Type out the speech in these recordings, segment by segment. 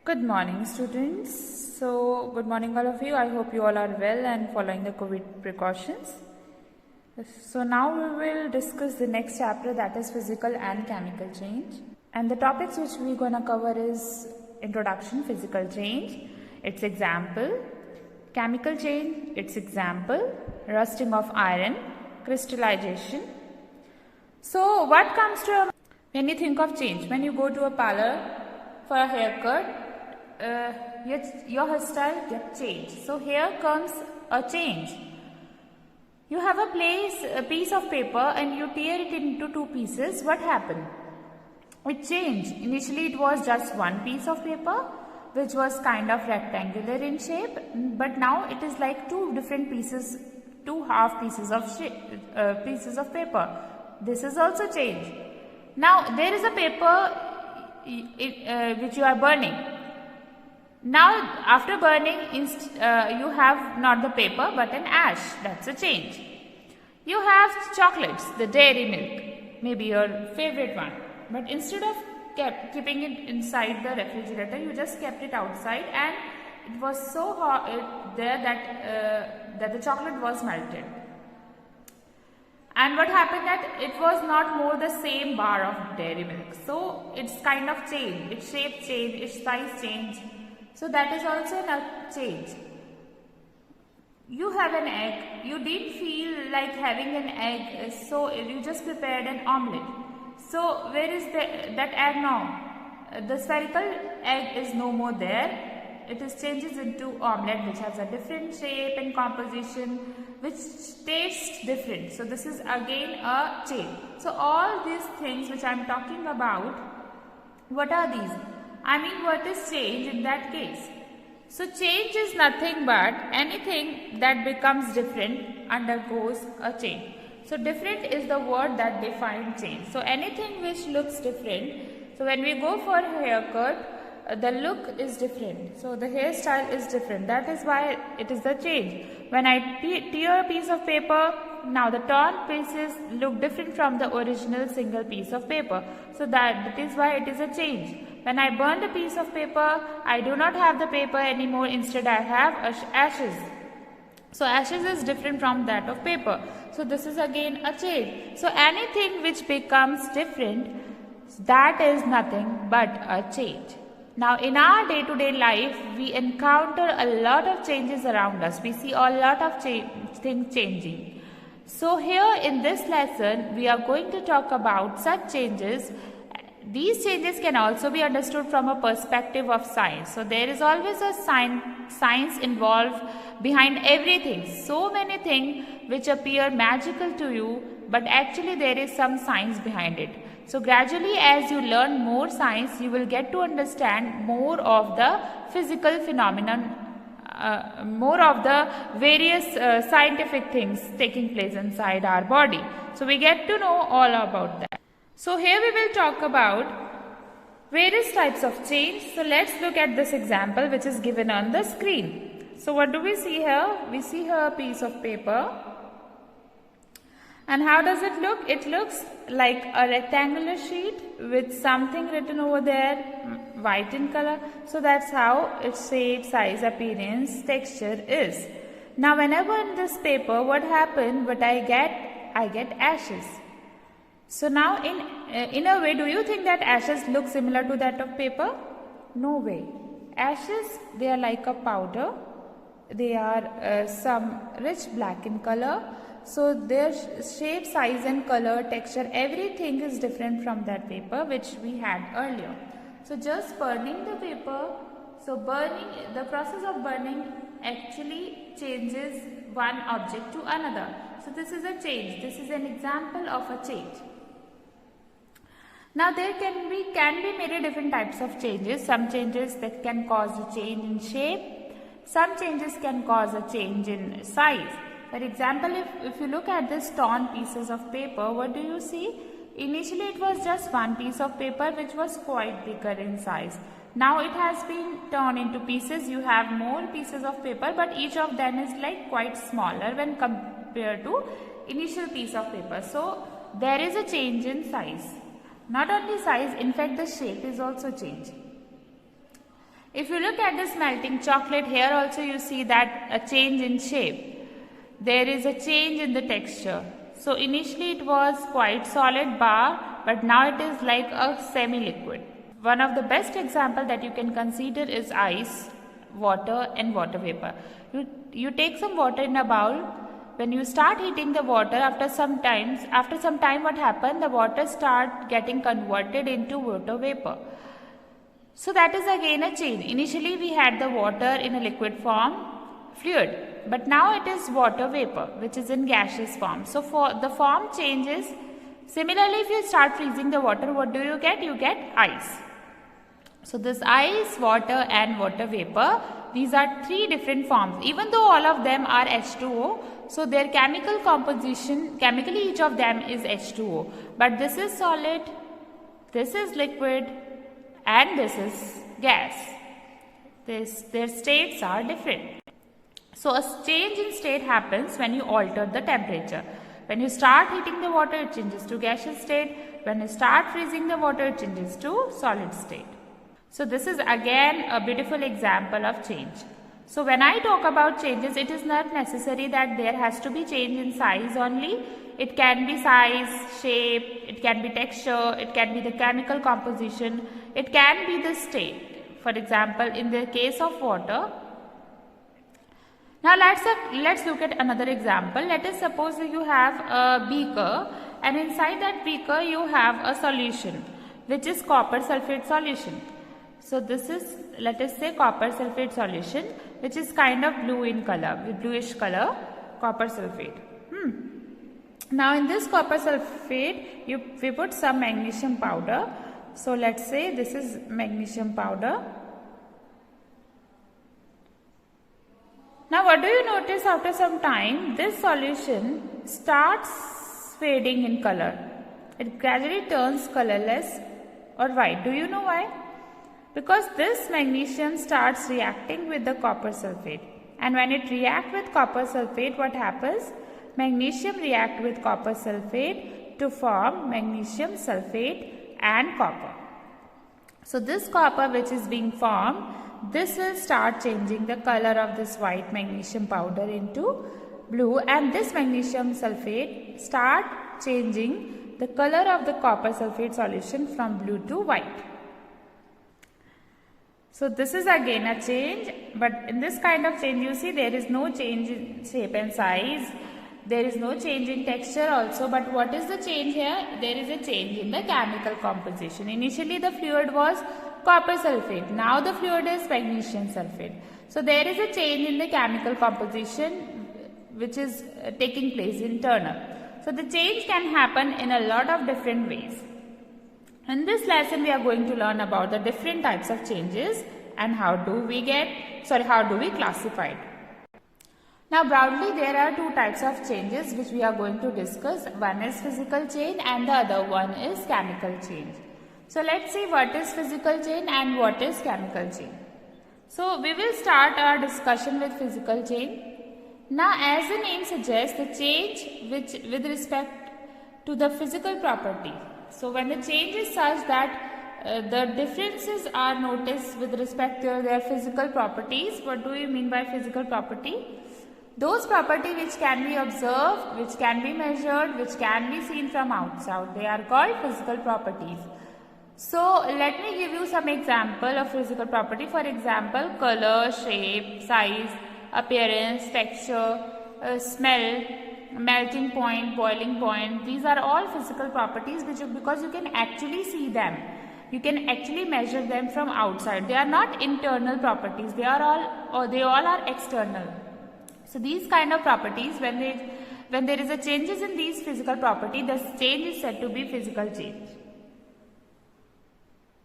Good morning, students. So, good morning, all of you. I hope you all are well and following the COVID precautions. So, now we will discuss the next chapter, that is physical and chemical change. And the topics which we're going to cover is introduction, physical change, its example, chemical change, its example, rusting of iron, crystallization. So, what comes to your when you think of change? When you go to a parlor for a haircut, your hairstyle gets changed. So here comes a change. You have a piece of paper and you tear it into two pieces. What happened? It changed. Initially it was just one piece of paper which was kind of rectangular in shape, but now it is like two different pieces, two half pieces of paper. This is also changed. Now there is a paper which you are burning. Now after burning you have not the paper but an ash. That's a change. You have chocolates, the dairy milk, maybe your favorite one, but instead of keeping it inside the refrigerator, you just kept it outside, and it was so hot there that the chocolate was melted. And what happened that it was not more the same bar of dairy milk. So it's kind of changed, its shape changed, its size changed. So that is also a change. You have an egg, you didn't feel like having an egg, so you just prepared an omelette. So where is that egg now? The spherical egg is no more there. It is changes into omelette which has a different shape and composition, which tastes different. So this is again a change. So all these things which I am talking about, what are these? I mean, what is change in that case? So change is nothing but anything that becomes different undergoes a change. So different is the word that defines change. So anything which looks different. So when we go for a haircut, the look is different. So the hairstyle is different. That is why it is the change. When I tear a piece of paper, now the torn pieces look different from the original single piece of paper. So that is why it is a change. When I burn a piece of paper, I do not have the paper anymore. Instead, I have ashes. So ashes is different from that of paper. So this is again a change. So anything which becomes different, that is nothing but a change. Now in our day-to-day life, we encounter a lot of changes around us. We see a lot of things changing. So here in this lesson, we are going to talk about such changes. These changes can also be understood from a perspective of science. So there is always a science involved behind everything. So many things which appear magical to you, but actually there is some science behind it. So gradually as you learn more science, you will get to understand more of the physical phenomenon, more of the various scientific things taking place inside our body. So we get to know all about that. So here we will talk about various types of change. So let's look at this example which is given on the screen. So what do we see here? We see here a piece of paper. And how does it look? It looks like a rectangular sheet with something written over there, white in color. So that's how its shape, size, appearance, texture is. Now whenever in this paper, what happened? What I get ashes. So now in a way, do you think that ashes look similar to that of paper? No way. Ashes, they are like a powder. They are some rich black in color. So their shape, size and color, texture, everything is different from that paper which we had earlier. So just burning the paper, so the process of burning actually changes one object to another. So this is a change. This is an example of a change. Now there can be many different types of changes. Some changes that can cause a change in shape. Some changes can cause a change in size. For example, if you look at this torn pieces of paper, what do you see? Initially it was just one piece of paper which was quite bigger in size. Now it has been torn into pieces. You have more pieces of paper, but each of them is like quite smaller when compared to initial piece of paper. So there is a change in size. Not only size, in fact the shape is also changing. If you look at this melting chocolate, here also you see that a change in shape. There is a change in the texture. So initially it was quite solid bar, but now it is like a semi-liquid. One of the best example that you can consider is ice, water and water vapor. You take some water in a bowl. When you start heating the water, after some time what happened? The water start getting converted into water vapor. So that is again a change. Initially we had the water in a liquid form, fluid, but now it is water vapor which is in gaseous form. So for the form changes. Similarly, if you start freezing the water, what do you get? You get ice. So this ice, water and water vapor, these are three different forms. Even though all of them are H2O, so their chemical composition, chemically each of them is H2O. But this is solid, this is liquid and this is gas. Their states are different. So a change in state happens when you alter the temperature. When you start heating the water, it changes to gaseous state. When you start freezing the water, it changes to solid state. So this is again a beautiful example of change. So when I talk about changes, it is not necessary that there has to be change in size only. It can be size, shape, it can be texture, it can be the chemical composition, it can be the state. For example, in the case of water. Now let's look at another example. Let us suppose you have a beaker and inside that beaker you have a solution which is copper sulfate solution. So this is, let us say, copper sulfate solution which is kind of blue in color, with bluish color, copper sulfate. Now in this copper sulfate we put some magnesium powder. So let's say this is magnesium powder. Now what do you notice? After some time this solution starts fading in color. It gradually turns colorless or white. Do you know why? Because this magnesium starts reacting with the copper sulfate, and when it reacts with copper sulfate, what happens? Magnesium react with copper sulfate to form magnesium sulfate and copper. So this copper which is being formed, this will start changing the color of this white magnesium powder into blue, and this magnesium sulfate start changing the color of the copper sulfate solution from blue to white. So this is again a change, but in this kind of change you see there is no change in shape and size, there is no change in texture also, but what is the change here? There is a change in the chemical composition. Initially the fluid was copper sulfate, now the fluid is magnesium sulfate. So there is a change in the chemical composition which is taking place internal. So the change can happen in a lot of different ways. In this lesson we are going to learn about the different types of changes and how do we classify it. Now broadly there are two types of changes which we are going to discuss. One is physical change and the other one is chemical change. So let's see what is physical change and what is chemical change. So we will start our discussion with physical change. Now as the name suggests, the change with respect to the physical property. So when the change is such that the differences are noticed with respect to their physical properties. What do you mean by physical property? Those properties which can be observed, which can be measured, which can be seen from outside, they are called physical properties. So let me give you some example of physical property. For example, color, shape, size, appearance, texture, smell, melting point, boiling point. These are all physical properties because you can actually see them. You can actually measure them from outside. They are not internal properties. They all are external. So these kind of properties, when there is a changes in these physical property, the change is said to be physical change.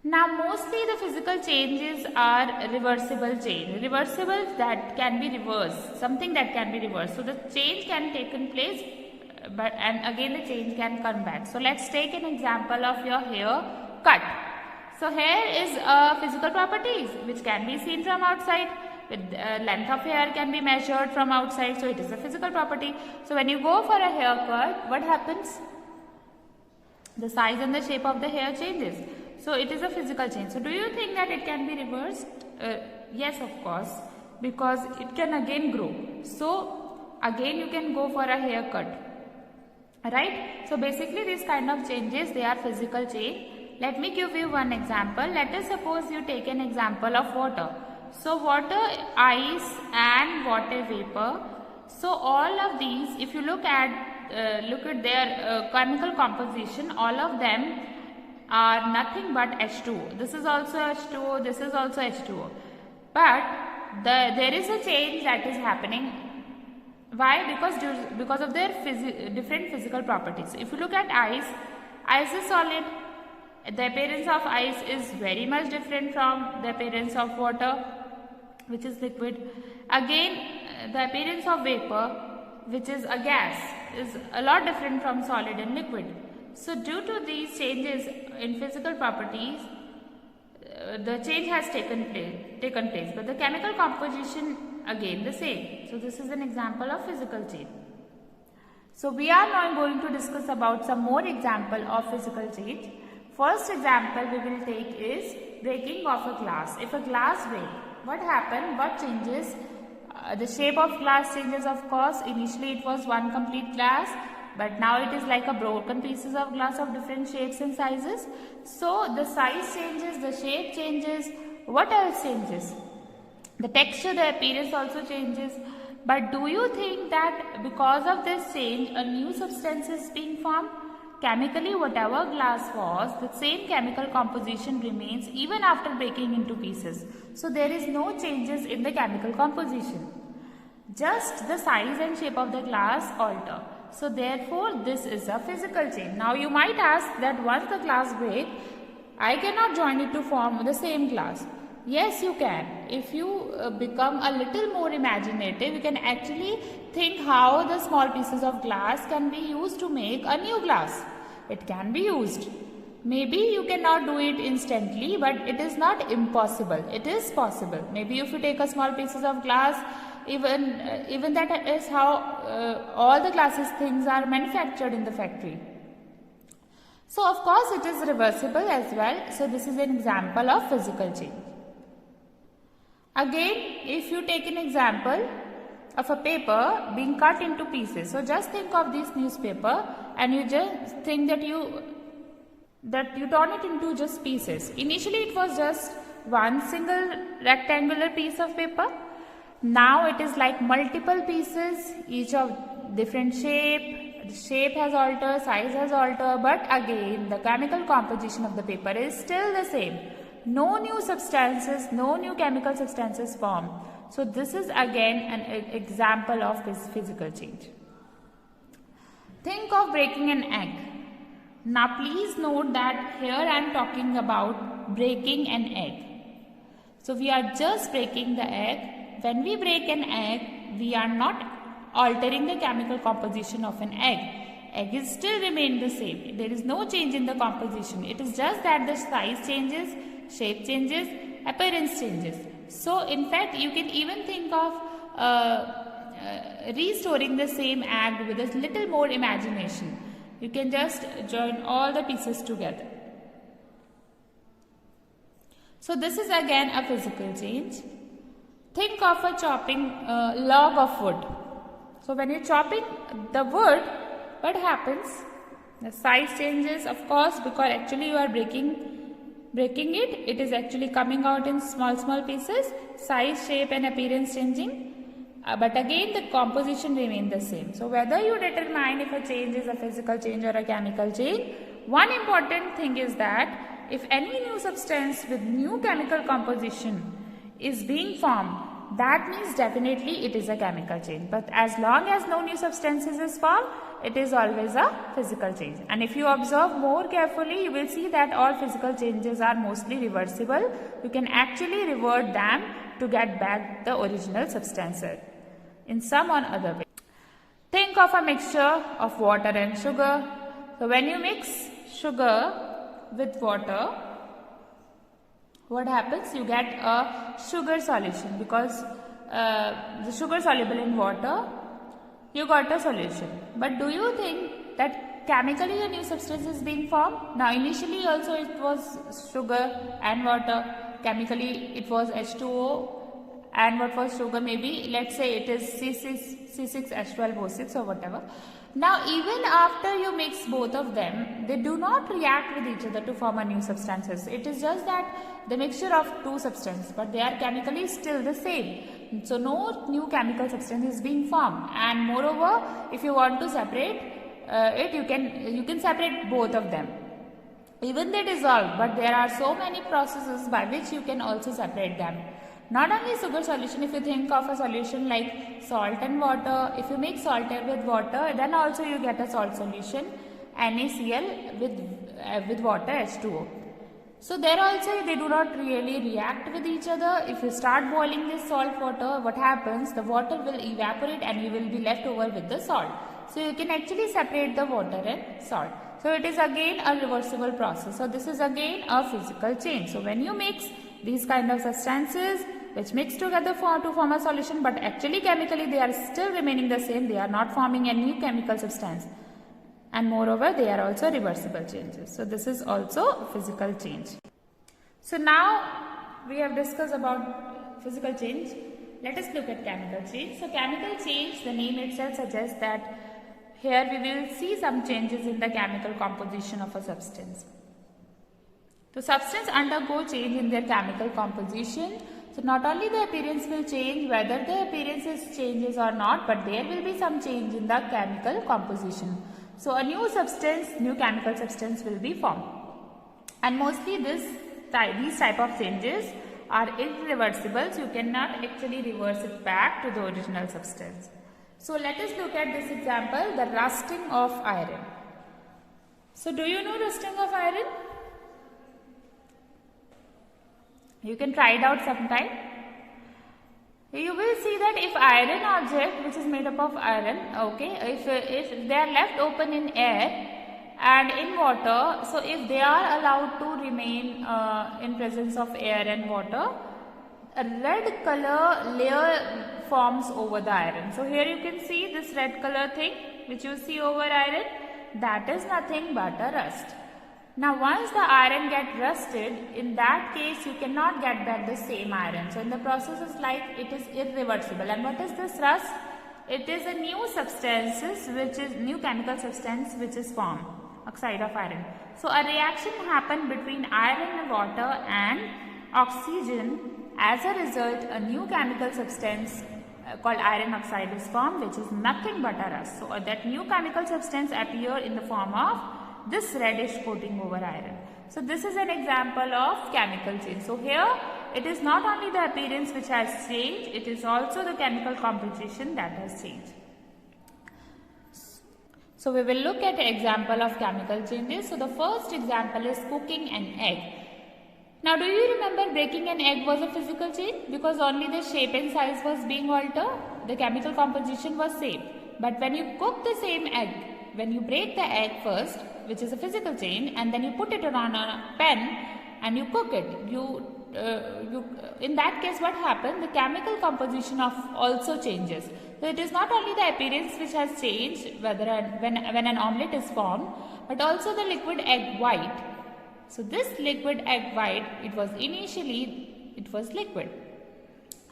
Now mostly the physical changes are reversible change. Reversible, that can be reversed, something that can be reversed. So the change can take in place and again the change can come back. So let's take an example of your hair cut. So hair is a physical property which can be seen from outside. With length of hair can be measured from outside, so it is a physical property. So when you go for a haircut, what happens? The size and the shape of the hair changes. So it is a physical change. So do you think that it can be reversed? Yes, of course, because it can again grow. So again you can go for a haircut, right? So basically these kind of changes, they are physical change. Let me give you one example. Let us suppose you take an example of water. So water, ice and water vapor. So all of these, if you look at their chemical composition, all of them are nothing but H2O. This is also H2O, this is also H2O. But there is a change that is happening. Why? Because of their different physical properties. If you look at ice is solid. The appearance of ice is very much different from the appearance of water, which is liquid. Again, the appearance of vapor, which is a gas, is a lot different from solid and liquid. So due to these changes in physical properties, the change has taken place, but the chemical composition again the same. So this is an example of physical change. So we are now going to discuss about some more example of physical change. First example we will take is breaking of a glass. If a glass breaks, what happens? What changes? The shape of glass changes, of course. Initially it was one complete glass, but now it is like a broken pieces of glass of different shapes and sizes. So the size changes, the shape changes. What else changes? The texture, the appearance also changes. But do you think that because of this change, a new substance is being formed? Chemically, whatever glass was, the same chemical composition remains even after breaking into pieces. So there is no changes in the chemical composition. Just the size and shape of the glass alter. So therefore, this is a physical change. Now you might ask that once the glass breaks, I cannot join it to form the same glass. Yes, you can. If you become a little more imaginative, you can actually think how the small pieces of glass can be used to make a new glass. It can be used. Maybe you cannot do it instantly, but it is not impossible. It is possible. Maybe if you take a small pieces of glass, even that is how all the glasses things are manufactured in the factory. So of course it is reversible as well. So this is an example of physical change. Again, if you take an example of a paper being cut into pieces. So just think of this newspaper and you just think that you turn it into just pieces. Initially it was just one single rectangular piece of paper. Now it is like multiple pieces, each of different shape. The shape has altered, size has altered, but again the chemical composition of the paper is still the same. No new substances, no new chemical substances formed. So this is again an example of physical change. Think of breaking an egg. Now please note that here I am talking about breaking an egg. So we are just breaking the egg. When we break an egg, we are not altering the chemical composition of an egg. Egg is still remain the same. There is no change in the composition. It is just that the size changes, shape changes, appearance changes. So in fact you can even think of restoring the same egg with a little more imagination. You can just join all the pieces together. So this is again a physical change. Think of a chopping log of wood. So when you're chopping the wood, what happens? The size changes, of course, because actually you are breaking it. It is actually coming out in small pieces. Size, shape and appearance changing. But again the composition remains the same. So whether you determine if a change is a physical change or a chemical change, one important thing is that if any new substance with new chemical composition is being formed, that means definitely it is a chemical change. But as long as no new substances is formed, it is always a physical change. And if you observe more carefully, you will see that all physical changes are mostly reversible. You can actually revert them to get back the original substance in some or other way. Think of a mixture of water and sugar. So when you mix sugar with water, what happens? You get a sugar solution because the sugar soluble in water, you got a solution. But do you think that chemically a new substance is being formed? Now initially also it was sugar and water. chemically it was H2O, and what was sugar, maybe let's say it is C6H12O6 or whatever. Now even after you mix both of them, they do not react with each other to form a new substances. It is just that the mixture of two substances, but they are chemically still the same. So no new chemical substance is being formed, and moreover, if you want to separate you can separate both of them. Even they dissolve, but there are so many processes by which you can also separate them. Not only sugar solution, if you think of a solution like salt and water, if you make salt with water, then also you get a salt solution, NaCl with water, H2O. So there also they do not really react with each other. If you start boiling this salt water, what happens? The water will evaporate and you will be left over with the salt. So you can actually separate the water and salt. So it is again a reversible process. So this is again a physical change. So when you mix these kind of substances which mix together to form a solution, but actually chemically they are still remaining the same, they are not forming any new chemical substance, and moreover they are also reversible changes. So this is also a physical change. So now we have discussed about physical change. Let us look at chemical change. So chemical change, the name itself suggests that here we will see some changes in the chemical composition of a substance. So substances undergo change in their chemical composition. So not only the appearance will change, whether the appearance changes or not, but there will be some change in the chemical composition. So a new substance, new chemical substance will be formed. And mostly these type of changes are irreversible, so you cannot actually reverse it back to the original substance. So let us look at this example, the rusting of iron. So do you know rusting of iron? You can try it out sometime. You will see that if iron object which is made up of iron, okay, if they are left open in air and in water, so if they are allowed to remain in presence of air and water, a red color layer forms over the iron. So here you can see this red color thing which you see over iron, that is nothing but a rust. Now once the iron gets rusted, in that case you cannot get back the same iron. So in the process is like it is irreversible. And what is this rust? It is a new substances which is new chemical substance which is formed, oxide of iron. So a reaction happen between iron and water and oxygen. As a result, a new chemical substance called iron oxide is formed, which is nothing but a rust. So that new chemical substance appear in the form of this reddish coating over iron. So this is an example of chemical change. So here it is not only the appearance which has changed, it is also the chemical composition that has changed. So we will look at an example of chemical changes. So the first example is cooking an egg. Now do you remember breaking an egg was a physical change? Because only the shape and size was being altered, the chemical composition was same. But when you cook the same egg, when you break the egg first, which is a physical change, and then you put it on a pan and you cook it, in that case what happened? The chemical composition of also changes. So it is not only the appearance which has changed when an omelette is formed, but also the liquid egg white. So this liquid egg white, it was liquid,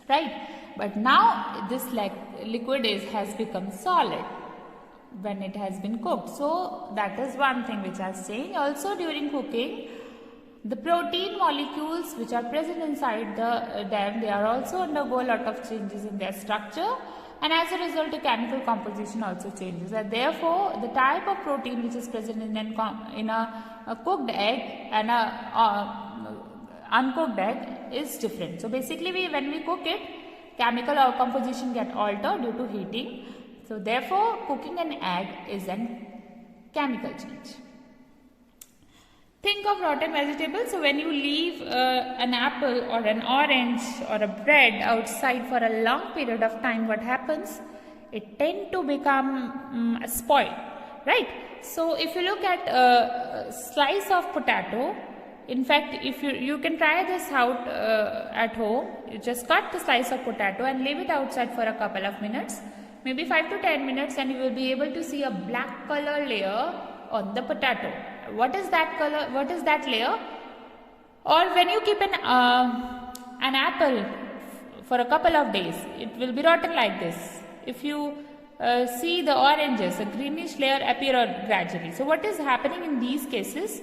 right? But now this liquid has become solid when it has been cooked. So that is one thing which has changed. Also during cooking, the protein molecules which are present inside them, they are also undergo a lot of changes in their structure, and as a result the chemical composition also changes. And therefore the type of protein which is present in a cooked egg and a uncooked egg is different. So basically when we cook it, chemical composition get altered due to heating. So therefore cooking an egg is a chemical change. Think of rotten vegetables. So when you leave an apple or an orange or a bread outside for a long period of time, what happens? It tends to become spoiled, right? So if you look at a slice of potato, in fact, if you can try this out at home, you just cut the slice of potato and leave it outside for a couple of minutes, maybe 5 to 10 minutes, and you will be able to see a black color layer on the potato. What is that color? What is that layer? Or when you keep an apple for a couple of days, it will be rotten like this. If you see the oranges, a greenish layer appear gradually. So what is happening in these cases?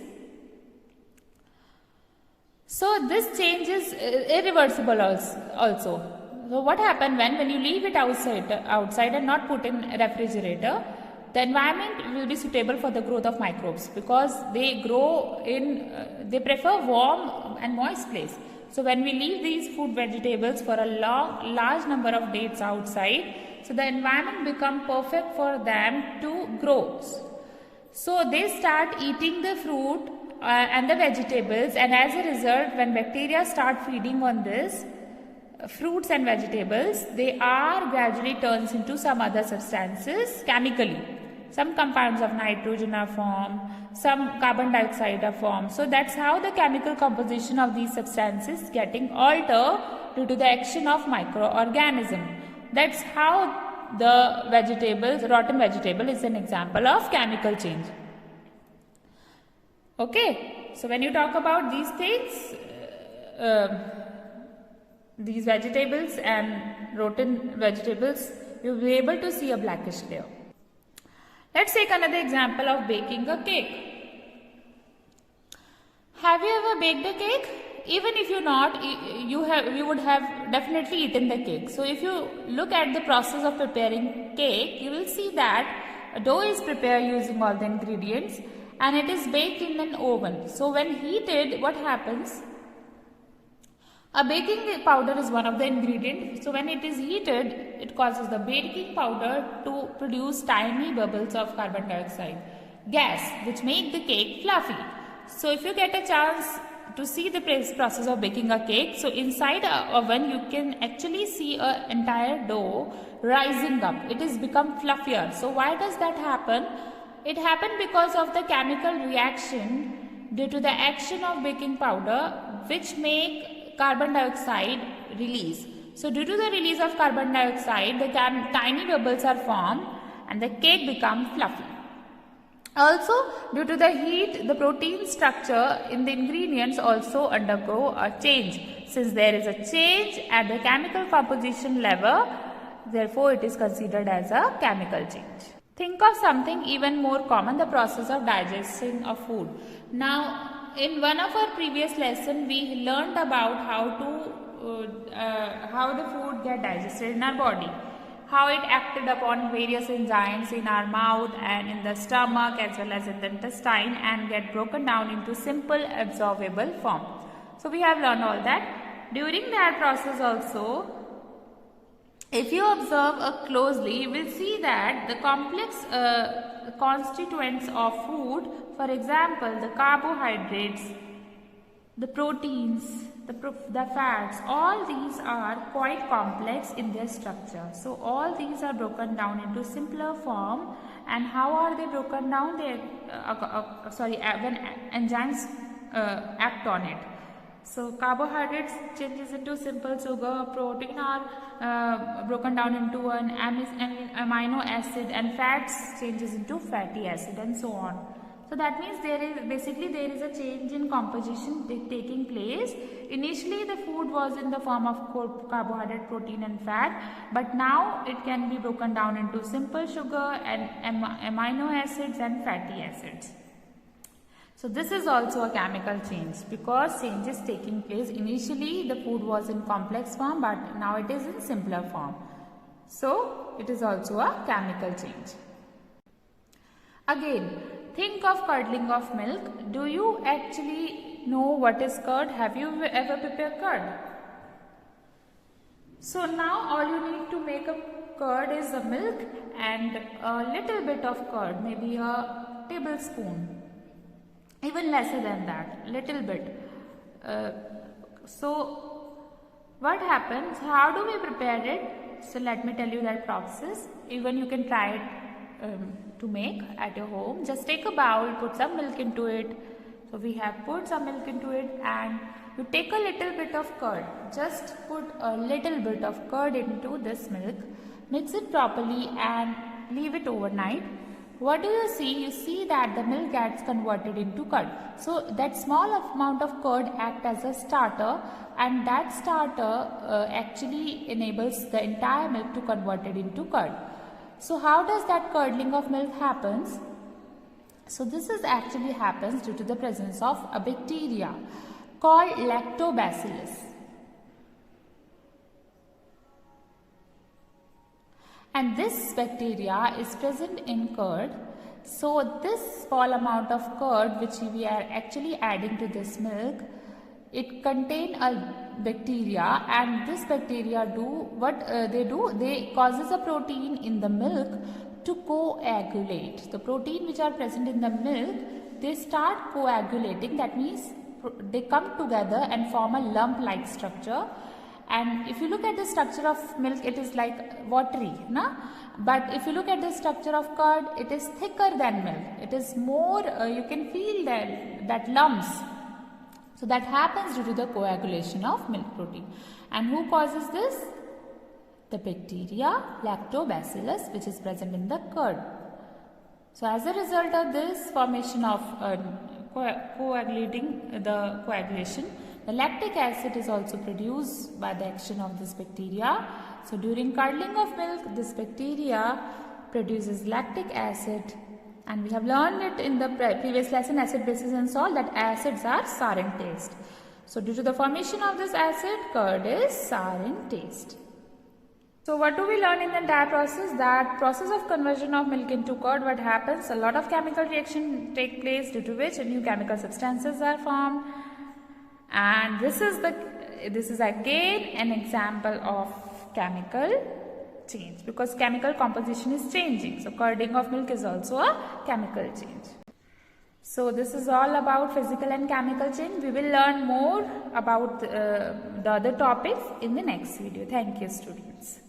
So this change is irreversible also. So what happens when you leave it outside and not put in refrigerator, the environment will be suitable for the growth of microbes, because they grow in, they prefer warm and moist place. So when we leave these food vegetables for a large number of days outside, so the environment become perfect for them to grow. So they start eating the fruit and the vegetables, and as a result, when bacteria start feeding on this fruits and vegetables, they are gradually turns into some other substances chemically. Some compounds of nitrogen are formed, some carbon dioxide are formed. So that's how the chemical composition of these substances getting altered due to the action of microorganism. That's how the vegetables, rotten vegetable is an example of chemical change. Okay, so when you talk about these things, these vegetables and rotten vegetables, you will be able to see a blackish layer. Let's take another example of baking a cake. Have you ever baked a cake? Even if you not, you would have definitely eaten the cake. So if you look at the process of preparing cake, you will see that a dough is prepared using all the ingredients and it is baked in an oven. So when heated, what happens? A baking powder is one of the ingredients. So when it is heated, it causes the baking powder to produce tiny bubbles of carbon dioxide gas, which make the cake fluffy. So if you get a chance to see the process of baking a cake, so inside a oven you can actually see an entire dough rising up. It is become fluffier. So why does that happen? It happened because of the chemical reaction due to the action of baking powder, which make carbon dioxide release. So due to the release of carbon dioxide, the tiny bubbles are formed and the cake becomes fluffy. Also, due to the heat, the protein structure in the ingredients also undergo a change. Since there is a change at the chemical composition level, therefore it is considered as a chemical change. Think of something even more common, the process of digestion of food. Now, in one of our previous lesson, we learned about how the food get digested in our body, how it acted upon various enzymes in our mouth and in the stomach as well as in the intestine and get broken down into simple absorbable form. So we have learned all that. During that process also, if you observe closely, you will see that the complex constituents of food, for example, the carbohydrates, the proteins, the fats, all these are quite complex in their structure. So all these are broken down into simpler form. And how are they broken down? They when enzymes act on it. So carbohydrates changes into simple sugar, protein are broken down into an amino acid, and fats changes into fatty acid, and so on. So that means there is a change in composition taking place. Initially the food was in the form of carbohydrate, protein and fat, but now it can be broken down into simple sugar and amino acids and fatty acids. So this is also a chemical change because change is taking place. Initially the food was in complex form, but now it is in simpler form. So it is also a chemical change. Again, think of curdling of milk. Do you actually know what is curd? Have you ever prepared curd? So now all you need to make a curd is a milk and a little bit of curd, maybe a tablespoon. Even lesser than that, little bit. So what happens? How do we prepare it? So let me tell you that process. Even you can try it to make at your home. Just take a bowl, put some milk into it. So we have put some milk into it and you take a little bit of curd. Just put a little bit of curd into this milk. Mix it properly and leave it overnight. what do you see? You see that the milk gets converted into curd. So that small amount of curd acts as a starter, and that starter actually enables the entire milk to convert it into curd. So how does that curdling of milk happens? So this is actually happens due to the presence of a bacteria called lactobacillus. And this bacteria is present in curd. So this small amount of curd which we are actually adding to this milk, it contains a bacteria, and this bacteria do what they causes a protein in the milk to coagulate. The protein which are present in the milk, they start coagulating. That means they come together and form a lump-like structure. And if you look at the structure of milk, it is like watery, na? But if you look at the structure of curd, it is thicker than milk. It is more, you can feel that lumps. So that happens due to the coagulation of milk protein. And who causes this? The bacteria lactobacillus, which is present in the curd. So as a result of this formation of coagulation, the lactic acid is also produced by the action of this bacteria. So during curdling of milk, this bacteria produces lactic acid, and we have learned it in the previous lesson, acid, bases and salt, that acids are sour in taste. So due to the formation of this acid, curd is sour in taste. So what do we learn in the entire process? That process of conversion of milk into curd, what happens? A lot of chemical reaction take place, due to which new chemical substances are formed. And this is again an example of chemical change, because chemical composition is changing. So curding of milk is also a chemical change. So this is all about physical and chemical change. We will learn more about the other topics in the next video. Thank you, students.